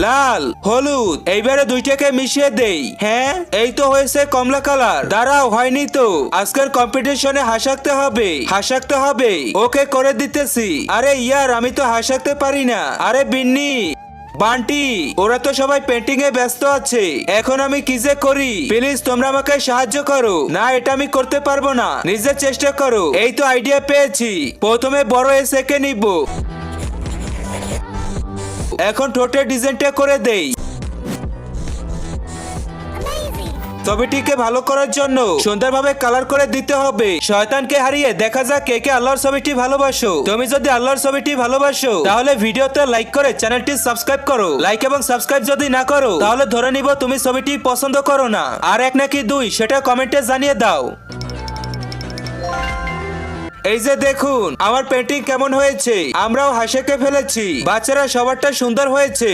লাল হলুদ এইবারে দুইটাকে মিশিয়ে দেই। হ্যাঁ এই তো হয়েছে কমলা কালার। দাঁড়াও হয়নি তো, আজকের কম্পিটিশনে হাসাতে হবে, হাসাতে হবে। ওকে করে দিতেছি। আরে ইয়ার আমি তো হাসাতে পারি না। আরে বিন্নি বান্টি ওরা তো সবাই পেন্টিং এ ব্যস্ত আছে, এখন আমি কি যে করি? প্লিজ তোমরা আমাকে সাহায্য করো। না এটা আমি করতে পারবো না, নিজে চেষ্টা করো। এই তো আইডিয়া পেয়েছি, প্রথমে বড় এস একে নিব, এখন ঠোঁটের ডিজাইনটা করে দেই। ছবিটিকে ভালো করার জন্য সুন্দরভাবে কালার করে দিতে হবে। শয়তানকে হারিয়ে দেখা যাক কে কে আল্লাহর ছবিটি ভালোবাসো। তুমি যদি আল্লাহর ছবিটি ভালোবাসো তাহলে ভিডিওতে লাইক করে চ্যানেলটি সাবস্ক্রাইব করো। লাইক এবং সাবস্ক্রাইব যদি না করো তাহলে ধরে নিব তুমি ছবিটি পছন্দ করো না। আর এক নাকি দুই সেটা কমেন্টে জানিয়ে দাও। এই যে দেখুন আমার পেন্টিং কেমন হয়েছে। আমরাও হাসিকে ফেলেছি, বাচ্চারা সবারটা সুন্দর হয়েছে।